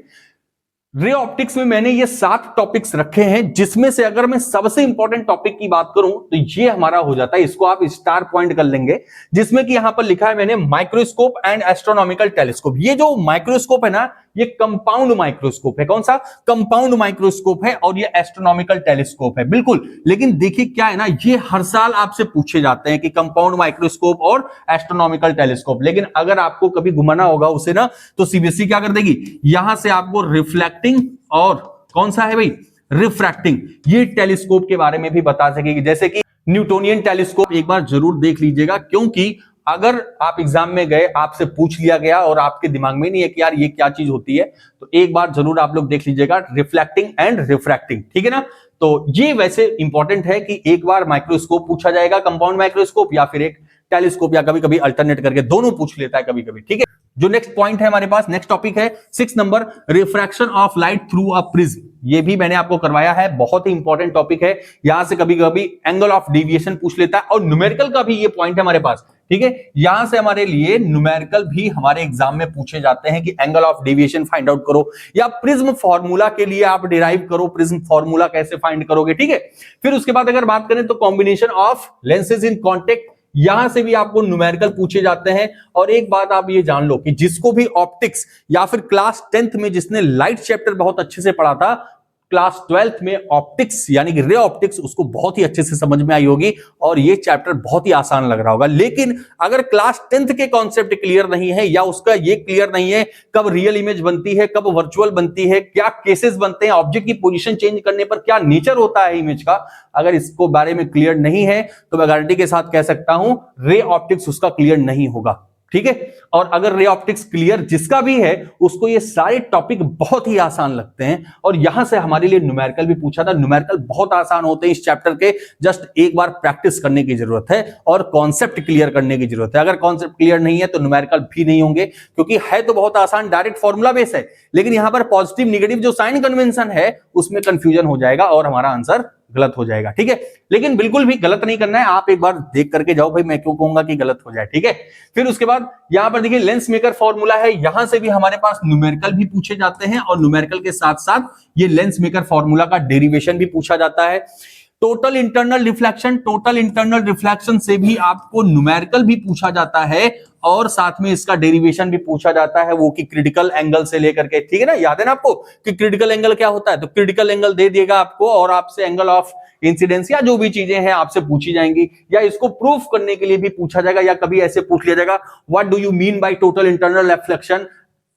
रे ऑप्टिक्स में मैंने ये 7 टॉपिक्स रखे हैं, जिसमें से अगर मैं सबसे इंपॉर्टेंट टॉपिक की बात करूं तो ये हमारा हो जाता है, इसको आप स्टार पॉइंट कर लेंगे, जिसमें कि यहां पर लिखा है मैंने माइक्रोस्कोप एंड एस्ट्रोनॉमिकल टेलीस्कोप। ये जो माइक्रोस्कोप है ना, ये कंपाउंड माइक्रोस्कोप है। कौन सा? कंपाउंड माइक्रोस्कोप है, और ये एस्ट्रोनॉमिकल टेलीस्कोप है, बिल्कुल। लेकिन देखिए क्या है ना, ये हर साल आपसे पूछे जाते हैं कि कंपाउंड माइक्रोस्कोप और एस्ट्रोनॉमिकल टेलीस्कोप। लेकिन अगर आपको कभी घुमाना होगा उसे ना, तो सीबीएसई क्या कर देगी, यहां से आपको रिफ्लेक्टिंग और कौन सा है भाई, रिफ्रैक्टिंग, ये टेलीस्कोप के बारे में भी बता सकेगी। जैसे कि न्यूटोनियन टेलीस्कोप एक बार जरूर देख लीजिएगा, क्योंकि अगर आप एग्जाम में गए, आपसे पूछ लिया गया और आपके दिमाग में नहीं है कि यार ये क्या चीज होती है, तो एक बार जरूर आप लोग देख लीजिएगा, रिफ्लेक्टिंग एंड रिफ्रैक्टिंग, ठीक है ना। तो ये वैसे इंपॉर्टेंट है कि एक बार माइक्रोस्कोप पूछा जाएगा, कंपाउंड माइक्रोस्कोप या फिर एक टेलीस्कोप, या कभी कभी अल्टरनेट करके दोनों पूछ लेता है कभी कभी, ठीक है। जो नेक्स्ट पॉइंट है हमारे पास, नेक्स्ट टॉपिक है 6 number, refraction of light through a prism. ये भी मैंने आपको करवाया है, बहुत ही इंपॉर्टेंट टॉपिक है। यहां से कभी कभी एंगल ऑफ डेविएशन पूछ लेता है, और न्यूमेरिकल का भी ये पॉइंट है हमारे पास, ठीक है। यहां से हमारे लिए न्यूमेरिकल भी हमारे एग्जाम में पूछे जाते हैं कि angle of deviation find out करो, या प्रिज्म फार्मूला के लिए आप डिराइव करो, प्रिज्म फार्मूला कैसे फाइंड करोगे, ठीक है। फिर उसके बाद अगर बात करें तो combination of lenses in contact, यहां से भी आपको न्यूमेरिकल पूछे जाते हैं। और एक बात आप ये जान लो कि जिसको भी ऑप्टिक्स या फिर क्लास 10th में जिसने लाइट चैप्टर बहुत अच्छे से पढ़ा था, क्लास 12th में ऑप्टिक्स यानी कि रे ऑप्टिक्स उसको बहुत ही अच्छे से समझ में आई होगी, और ये चैप्टर बहुत ही आसान लग रहा होगा। लेकिन अगर क्लास 10th के कॉन्सेप्ट क्लियर नहीं है, या उसका ये क्लियर नहीं है कब रियल इमेज बनती है, कब वर्चुअल बनती है, क्या केसेस बनते हैं, ऑब्जेक्ट की पोजीशन चेंज करने पर क्या नेचर होता है इमेज का, अगर इसको बारे में क्लियर नहीं है तो मैं गारंटी के साथ कह सकता हूं रे ऑप्टिक्स उसका क्लियर नहीं होगा, ठीक है। और अगर रे ऑप्टिक्स क्लियर जिसका भी है, उसको ये सारे टॉपिक बहुत ही आसान लगते हैं। और यहां से हमारे लिए न्यूमेरिकल भी पूछा था, न्यूमेरिकल बहुत आसान होते हैं इस चैप्टर के, जस्ट एक बार प्रैक्टिस करने की जरूरत है और कॉन्सेप्ट क्लियर करने की जरूरत है। अगर कॉन्सेप्ट क्लियर नहीं है तो न्यूमेरिकल भी नहीं होंगे, क्योंकि है तो बहुत आसान, डायरेक्ट फॉर्मूला बेस है, लेकिन यहां पर पॉजिटिव निगेटिव जो साइन कन्वेंशन है उसमें कंफ्यूजन हो जाएगा और हमारा आंसर गलत हो जाएगा, ठीक है। लेकिन बिल्कुल भी गलत नहीं करना है, आप एक बार देख करके जाओ, भाई मैं क्यों कहूंगा कि गलत हो जाए, ठीक है। फिर उसके बाद यहां पर देखिए लेंस मेकर फॉर्मूला है, यहां से भी हमारे पास न्यूमेरिकल भी पूछे जाते हैं, और न्यूमेरिकल के साथ साथ ये लेंस मेकर फॉर्मूला का डेरिवेशन भी पूछा जाता है। Total internal reflection, total internal reflection से भी आपको न्यूमेरिकल भी पूछा जाता है, और साथ में इसका डेरिवेशन भी पूछा जाता है, वो कि क्रिटिकल एंगल से लेकर के, ठीक है ना। याद है ना आपको कि क्रिटिकल एंगल क्या होता है, तो क्रिटिकल एंगल दे दिएगा आपको, और आपसे एंगल ऑफ इंसिडेंस या जो भी चीजें हैं आपसे पूछी जाएंगी, या इसको प्रूफ करने के लिए भी पूछा जाएगा, या कभी ऐसे पूछ लिया जाएगा what do you mean by total internal reflection,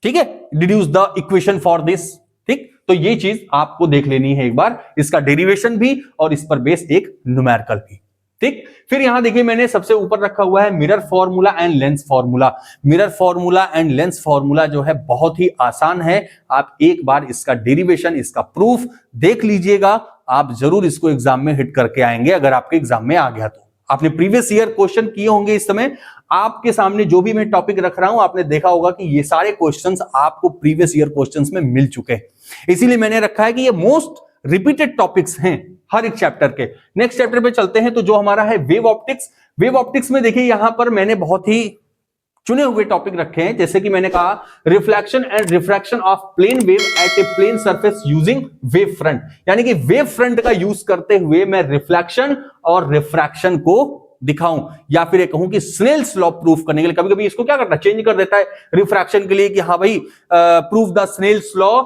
ठीक है, deduce the equation for this, ठीक। तो ये चीज आपको देख लेनी है एक बार, इसका डेरिवेशन भी और इस पर बेस एक न्यूमेरिकल भी, ठीक। फिर यहां देखिए मैंने सबसे ऊपर रखा हुआ है mirror formula and lens formula. Mirror formula and lens formula जो है बहुत ही आसान है, आप एक बार इसका डेरिवेशन, इसका प्रूफ देख लीजिएगा, आप जरूर इसको एग्जाम में हिट करके आएंगे। अगर आपके एग्जाम में आ गया तो आपने प्रीवियस ईयर क्वेश्चन किए होंगे, इस समय आपके सामने जो भी मैं टॉपिक रख रहा हूं आपने देखा होगा कि ये सारे क्वेश्चंस आपको प्रीवियस ईयर क्वेश्चंस में मिल चुके हैं, इसीलिए मैंने रखा है कि ये मोस्ट रिपीटेड टॉपिक्स हैं हर एक चैप्टर के। नेक्स्ट चैप्टर पे चलते हैं, तो जो हमारा है वेव ऑप्टिक्स। वेव ऑप्टिक्स में देखिए यहां पर मैंने बहुत ही चुने हुए टॉपिक रखे हैं, जैसे कि मैंने कहा reflection and refraction of plane wave at a plane surface using wave front, यानी कि वेव फ्रंट का यूज करते हुए मैं रिफ्लेक्शन और रिफ्रैक्शन को दिखाऊं, या फिर कहूं कि स्नेल्स लॉ प्रूफ करने के लिए। कभी कभी इसको क्या करता है, चेंज कर देता है रिफ्रैक्शन के लिए कि हाँ भाई proof the Snell's law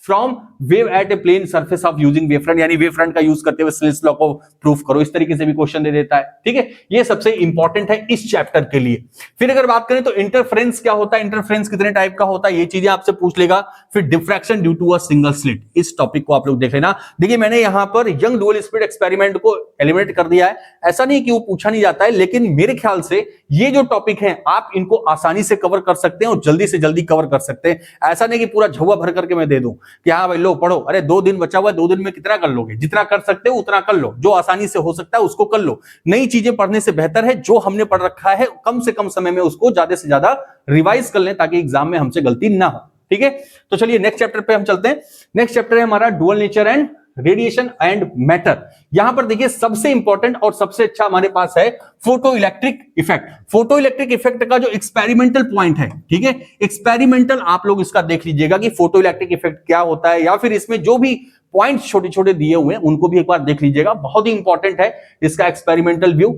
from wave at a plane surface of using wave front, यानी वेव फ्रंट का यूज करते हुए स्नेल्स लॉ को प्रूफ करो, इस तरीके से भी क्वेश्चन दे देता है, ठीक है। ये सबसे इंपॉर्टेंट है इस चैप्टर के लिए। फिर अगर बात करें तो इंटरफेरेंस क्या होता है, इंटरफेरेंस कितने टाइप का होता है, ये चीजें आपसे पूछ लेगा। फिर diffraction due to a single slit, इस टॉपिक को आप लोग देख लेना। देखिए मैंने यहां पर यंग डुअल स्लिट एक्सपेरिमेंट को एलिमिनेट कर दिया है, ऐसा नहीं कि वो पूछा नहीं जाता है, लेकिन मेरे ख्याल से ये जो टॉपिक है आप इनको आसानी से कवर कर सकते हैं और जल्दी से जल्दी कवर कर सकते हैं। ऐसा नहीं कि पूरा झुआ भर करके मैं दे दूं कि हाँ भाई लो पढ़ो, अरे 2 दिन बचा हुआ है, 2 दिन में कितना कर लोगे, जितना कर सकते हो उतना कर लो, जो आसानी से हो सकता है उसको कर लो। नई चीजें पढ़ने से बेहतर है जो हमने पढ़ रखा है कम से कम समय में उसको ज्यादा से ज्यादा रिवाइज कर लें, ताकि एग्जाम में हमसे गलती ना हो, ठीक है। तो चलिए नेक्स्ट चैप्टर पे हम चलते हैं। नेक्स्ट चैप्टर है हमारा dual nature and radiation and matter. यहां पर देखिए सबसे इंपॉर्टेंट और सबसे अच्छा हमारे पास है photo electric effect. Photo electric effect का जो एक्सपेरिमेंटल पॉइंट है, ठीक है, एक्सपेरिमेंटल आप लोग इसका देख लीजिएगा कि फोटो इलेक्ट्रिक इफेक्ट क्या होता है, या फिर इसमें जो भी पॉइंट छोटे छोटे दिए हुए हैं उनको भी एक बार देख लीजिएगा, बहुत ही इंपॉर्टेंट है इसका एक्सपेरिमेंटल व्यू।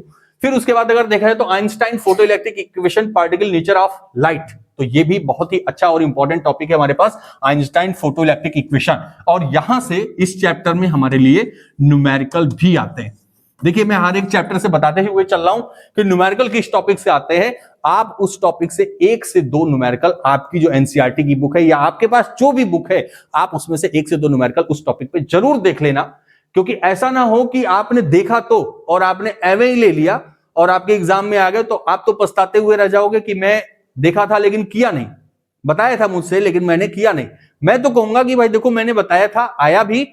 फिर उसके बाद अगर देखा जाए तो Einstein photo electric equation, particle nature of light, तो ये भी बहुत ही अच्छा और इंपॉर्टेंट टॉपिक है हमारे पास, आइंस्टाइन फोटो इलेक्ट्रिक इक्वेशन। और यहां से इस चैप्टर में हमारे लिए न्यूमेरिकल भी आते हैं। देखिए मैं हर एक चैप्टर से बताते हुए चल रहा हूं कि न्यूमेरिकल किस टॉपिक से आते हैं। आप उस टॉपिक से 1 से 2 न्यूमेरिकल, आपकी जो एनसीईआरटी की बुक है या आपके पास जो भी बुक है, आप उसमें से 1 से 2 न्यूमेरिकल उस टॉपिक पे जरूर देख लेना, क्योंकि ऐसा ना हो कि आपने देखा तो और आपने एवे ही ले लिया और आपके एग्जाम में आ गए, तो आप तो पछताते हुए रह जाओगे कि मैं देखा था लेकिन किया नहीं, बताया था मुझसे लेकिन मैंने किया नहीं। मैं तो कहूंगा कि भाई देखो मैंने बताया था, आया भी,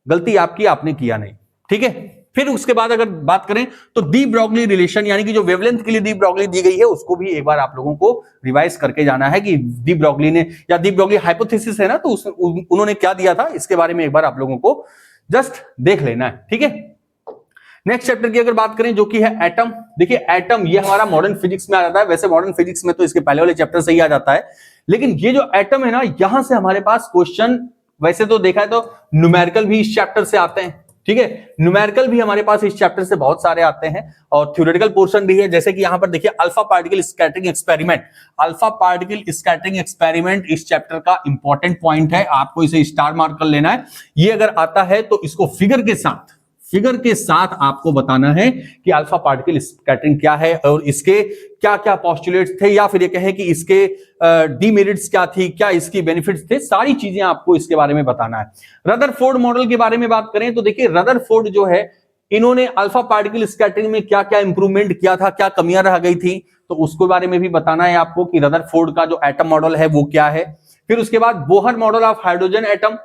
गलती आपकी, आपने किया नहीं, ठीक है। फिर उसके बाद अगर बात करें तो दी ब्रॉगली रिलेशन, यानी कि जो वेवलेंथ के लिए दी ब्रॉगली दी गई है उसको भी एक बार आप लोगों को रिवाइज करके जाना है कि दी ब्रॉगली ने, या दी ब्रॉगली हाइपोथेसिस है ना, तो उन्होंने क्या दिया था, इसके बारे में एक बार आप लोगों को जस्ट देख लेना है, ठीक है। नेक्स्ट चैप्टर की अगर बात करें जो कि है एटम, देखिए एटम ये हमारा मॉडर्न फिजिक्स में आ जाता है, वैसे मॉडर्न फिजिक्स में तो इसके पहले वाले चैप्टर से ही आ जाता है, लेकिन ये जो एटम है ना, यहां से हमारे पास क्वेश्चन, वैसे तो देखा है तो न्यूमेरिकल भी इस चैप्टर से आते हैं, ठीक है, न्यूमेरिकल भी हमारे पास इस चैप्टर से बहुत सारे आते हैं और थ्योरेटिकल पोर्शन भी है, जैसे कि यहां पर देखिए alpha particle scattering experiment, alpha particle scattering experiment इस चैप्टर का इंपॉर्टेंट पॉइंट है, आपको इसे स्टार मार्क कर लेना है। ये अगर आता है तो इसको फिगर के साथ आपको बताना है कि अल्फा पार्टिकल स्कैटरिंग क्या है और इसके क्या क्या पॉस्टुलेट्स थे, या फिर ये कहें कि इसके डीमेरिट्स क्या थी, क्या इसकी बेनिफिट्स थे, सारी चीजें आपको इसके बारे में बताना है। रदरफोर्ड मॉडल के बारे में बात करें तो देखिए रदरफोर्ड जो है, इन्होंने अल्फा पार्टिकल स्कैटरिंग में क्या क्या इंप्रूवमेंट किया था, क्या कमियां रह गई थी, तो उसके बारे में भी बताना है आपको कि रदरफोर्ड का जो एटम मॉडल है वो क्या है। फिर उसके बाद Bohr model of hydrogen atom,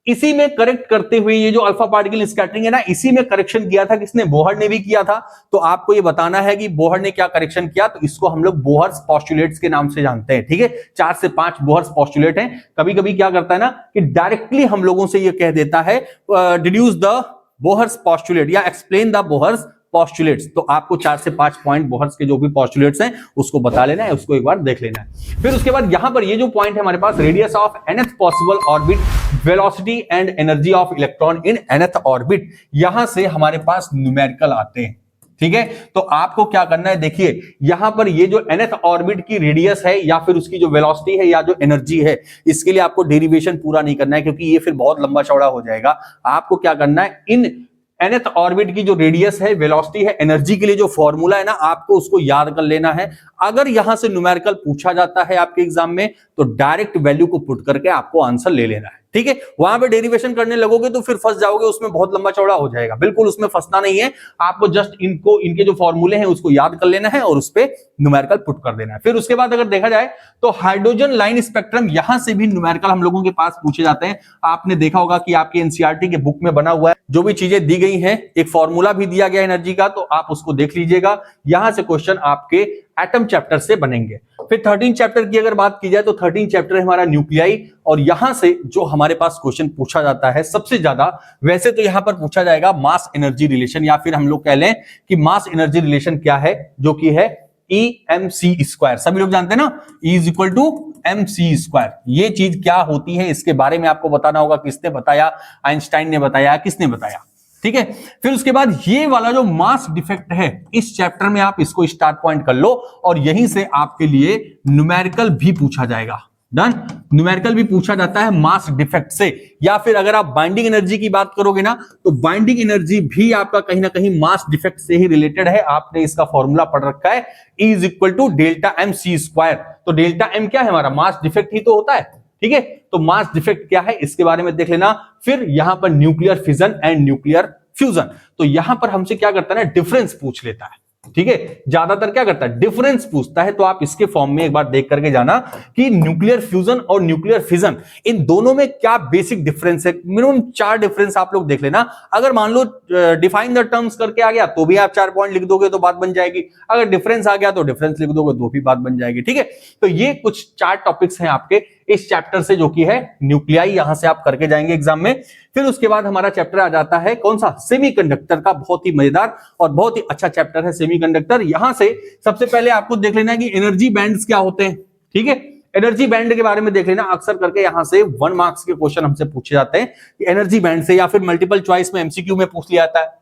इसी में करेक्ट करते हुए ये जो अल्फा पार्टिकल स्कैटरिंग है ना, इसी में करेक्शन किया था किसने, बोहर ने भी किया था, तो आपको ये बताना है कि बोहर ने क्या करेक्शन किया, तो इसको हम लोग बोहर्स पोस्टुलेट्स के नाम से जानते हैं, ठीक है। 4 से 5 बोहर्स पोस्टुलेट हैं। कभी कभी क्या करता है ना कि डायरेक्टली हम लोगों से ये कह देता है डिड्यूस द बोहर्स पोस्टुलेट या एक्सप्लेन द बोहर्स पोस्टुलेट्स, तो आपको 4 से 5 पॉइंट बोहर्स के जो भी पोस्टुलेट्स हैं उसको बता लेना है, उसको एक बार देख लेना है। फिर उसके बाद यहां पर ये जो पॉइंट है हमारे पास, radius of nth possible orbit, velocity and energy of electron in nth orbit, यहां से हमारे पास न्यूमेरिकल आते हैं, ठीक है। तो आपको क्या करना है, देखिए यहां पर ये जो nth ऑर्बिट की रेडियस है या फिर उसकी जो वेलोसिटी है या जो एनर्जी है, इसके लिए आपको डेरिवेशन पूरा नहीं करना है क्योंकि ये फिर बहुत लंबा चौड़ा हो जाएगा। आपको क्या करना है, इन nth ऑर्बिट की जो रेडियस है, वेलोसिटी है, एनर्जी के लिए जो फॉर्मूला है ना, आपको उसको याद कर लेना है। अगर यहां से न्यूमेरिकल पूछा जाता है आपके एग्जाम में तो डायरेक्ट वैल्यू को पुट करके आपको आंसर ले लेना है, ठीक है। वहां पे डेरिवेशन करने लगोगे तो फिर फंस जाओगे, उसमें बहुत लंबा चौड़ा हो जाएगा, बिल्कुल उसमें फंसना नहीं है। आपको जस्ट इनके जो फॉर्मूले हैं उसको याद कर लेना है और उस पर न्यूमेरिकल पुट कर देना है। फिर उसके बाद अगर देखा जाए तो हाइड्रोजन लाइन स्पेक्ट्रम, यहां से भी न्यूमेरिकल हम लोगों के पास पूछे जाते हैं। आपने देखा होगा कि आपके एनसीईआरटी के बुक में बना हुआ है, जो भी चीजें दी गई हैं, एक फॉर्मूला भी दिया गया एनर्जी का, तो आप उसको देख लीजिएगा। यहां से क्वेश्चन आपके एटम चैप्टर से बनेंगे। फिर 13 चैप्टर की अगर बात की जाए तो 13 चैप्टर है हमारा न्यूक्लियाई, और यहां से जो हमारे पास क्वेश्चन पूछा जाता है सबसे ज्यादा, वैसे तो यहां पर पूछा जाएगा मास एनर्जी रिलेशन, या फिर हम लोग कह लें कि मास एनर्जी रिलेशन क्या है, जो कि है E/mc²। सभी लोग जानते हैं ना, E=mc²। ये चीज क्या होती है इसके बारे में आपको बताना होगा, किसने बताया, आइंस्टाइन ने बताया, किसने बताया, ठीक है। फिर उसके बाद ये वाला जो मास डिफेक्ट है, इस चैप्टर में आप इसको स्टार्ट पॉइंट कर लो और यहीं से आपके लिए न्यूमेरिकल भी पूछा जाएगा। डन, न्यूमेरिकल भी पूछा जाता है मास डिफेक्ट से। या फिर अगर आप बाइंडिंग एनर्जी की बात करोगे ना, तो बाइंडिंग एनर्जी भी आपका कहीं ना कहीं मास डिफेक्ट से ही रिलेटेड है। आपने इसका फॉर्मूला पढ़ रखा है, E=Δmc²। तो डेल्टा एम क्या है हमारा, मास डिफेक्ट ही तो होता है, ठीक है। तो मास डिफेक्ट क्या है इसके बारे में देख लेना। फिर यहां पर nuclear fission and nuclear fusion, तो यहां पर हमसे क्या करता है ना, डिफरेंस पूछ लेता है, ठीक है। ज्यादातर क्या करता है, डिफरेंस पूछता है। तो आप इसके फॉर्म में एक बार देख करके जाना कि न्यूक्लियर फ्यूजन और न्यूक्लियर फिजन, इन दोनों में क्या बेसिक डिफरेंस है। मिनिमम 4 डिफरेंस आप लोग देख लेना। अगर मान लो डिफाइन द टर्म्स करके आ गया तो भी आप 4 पॉइंट लिख दोगे तो बात बन जाएगी। अगर डिफरेंस आ गया तो डिफरेंस लिख दोगे तो भी बात बन जाएगी, ठीक है। तो ये कुछ 4 टॉपिक्स हैं आपके इस चैप्टर से, जो कि है न्यूक्लियाई, यहां से आप करके जाएंगे एग्जाम में। फिर उसके बाद हमारा चैप्टर आ जाता है कौन सा, सेमीकंडक्टर का। बहुत ही मजेदार और बहुत ही अच्छा चैप्टर है सेमीकंडक्टर। यहां से सबसे पहले आपको देख लेना है कि एनर्जी बैंड्स क्या होते हैं, ठीक है। एनर्जी बैंड के बारे में देख लेना। अक्सर करके यहां से 1 मार्क्स के क्वेश्चन हमसे पूछे जाते हैं कि एनर्जी बैंड से, या फिर मल्टीपल चॉइस में एमसीक्यू में पूछ लिया जाता है।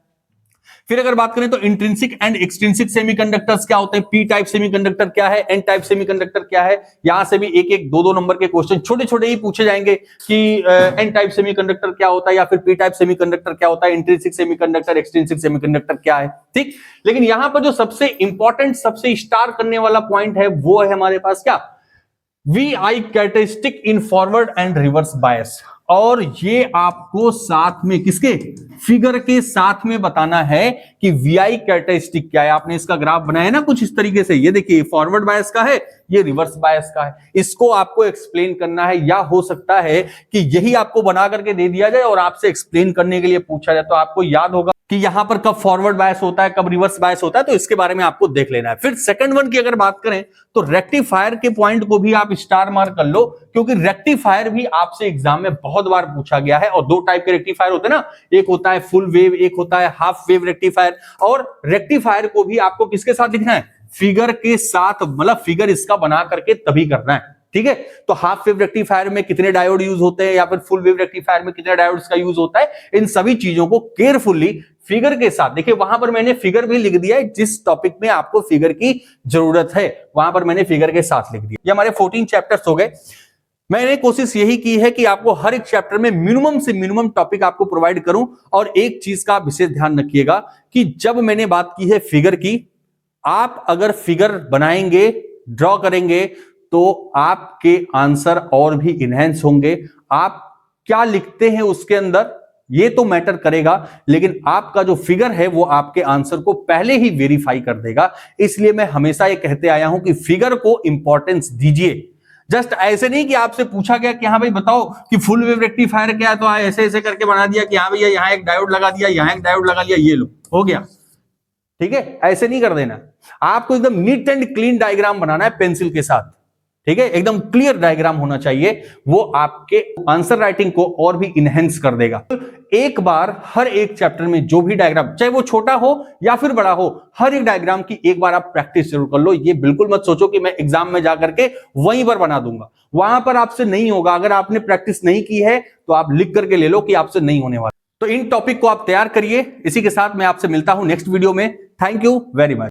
फिर अगर बात करें तो इंट्रिंसिक एंड एक्सट्रिंसिक सेमीकंडक्टर्स क्या होते हैं, पी टाइप सेमीकंडक्टर क्या है, एन टाइप सेमीकंडक्टर क्या है। यहां से भी 1-1, 2-2 नंबर के क्वेश्चन छोटे छोटे ही पूछे जाएंगे कि एन टाइप सेमीकंडक्टर क्या होता है, या फिर पी टाइप सेमीकंडक्टर क्या होता है, इंट्रिंसिक सेमीकंडक्टर, एक्सट्रिंसिक सेमीकंडक्टर क्या है, ठीक। लेकिन यहां पर जो सबसे इंपॉर्टेंट, सबसे स्टार करने वाला पॉइंट है वो है हमारे पास क्या, VI characteristic in forward and reverse bias. और ये आपको साथ में किसके फिगर के साथ में बताना है कि वीआई कैरेक्टरिस्टिक क्या है। आपने इसका ग्राफ बनाया ना कुछ इस तरीके से, ये देखिए फॉरवर्ड बायस का है, ये रिवर्स बायस का है, इसको आपको एक्सप्लेन करना है। या हो सकता है कि यही आपको बना करके दे दिया जाए और आपसे एक्सप्लेन करने के लिए पूछा जाए, तो आपको याद होगा कि यहां पर कब फॉरवर्ड बायस होता है, कब रिवर्स बायस होता है, तो इसके बारे में आपको देख लेना है। फिर सेकंड वन की अगर बात करें तो रेक्टिफायर के पॉइंट को भी आप स्टार मार्क कर लो, क्योंकि रेक्टिफायर भी आपसे एग्जाम में बहुत बार पूछा गया है। और दो टाइप के रेक्टिफायर होते हैं ना, एक होता है फुल वेव, एक होता है हाफ वेव रेक्टिफायर। और रेक्टिफायर को भी आपको किसके साथ लिखना है, फिगर के साथ, मतलब फिगर इसका बना करके तभी करना है, ठीक है। तो हाफ वेव रेक्टिफायर में कितने डायोड यूज होते हैं या फिर फुल वेव रेक्टिफायर में कितने डायोड्स का यूज होता है, इन सभी चीजों को केयरफुली फिगर के साथ, देखिए वहां पर मैंने फिगर भी लिख दिया है, जिस टॉपिक में आपको फिगर की जरूरत है वहां पर मैंने फिगर के साथ लिख दिया। ये हमारे 14 चैप्टर्स हो गए। मैंने कोशिश यही की है कि आपको हर एक चैप्टर में मिनिमम से मिनिमम टॉपिक आपको प्रोवाइड करूं। और एक चीज का विशेष ध्यान रखिएगा कि जब मैंने बात की है फिगर की, आप अगर फिगर बनाएंगे, ड्रॉ करेंगे, तो आपके आंसर और भी इनहेंस होंगे। आप क्या लिखते हैं उसके अंदर ये तो मैटर करेगा, लेकिन आपका जो फिगर है वो आपके आंसर को पहले ही वेरीफाई कर देगा। इसलिए मैं हमेशा ये कहते आया हूं कि फिगर को इंपॉर्टेंस दीजिए। जस्ट ऐसे नहीं कि आपसे पूछा गया कि हाँ भाई बताओ कि फुल वेव रेक्टिफायर क्या है, तो ऐसे ऐसे करके बना दिया कि हाँ भैया यहाँ एक डायोड लगा दिया, यहाँ एक डायोड लगा लिया, ये लो हो गया, ठीक है। ऐसे नहीं कर देना, आपको एकदम नीट एंड क्लीन डायग्राम बनाना है पेंसिल के साथ, ठीक है। एकदम क्लियर डायग्राम होना चाहिए, वो आपके आंसर राइटिंग को और भी इनहेंस कर देगा। एक बार हर एक चैप्टर में जो भी डायग्राम, चाहे वो छोटा हो या फिर बड़ा हो, हर एक डायग्राम की एक बार आप प्रैक्टिस जरूर कर लो। ये बिल्कुल मत सोचो कि मैं एग्जाम में जाकर के वहीं पर बना दूंगा, वहां पर आपसे नहीं होगा। अगर आपने प्रैक्टिस नहीं की है तो आप लिख करके ले लो कि आपसे नहीं होने वाला। तो इन टॉपिक को आप तैयार करिए। इसी के साथ मैं आपसे मिलता हूं नेक्स्ट वीडियो में। Thank you very much.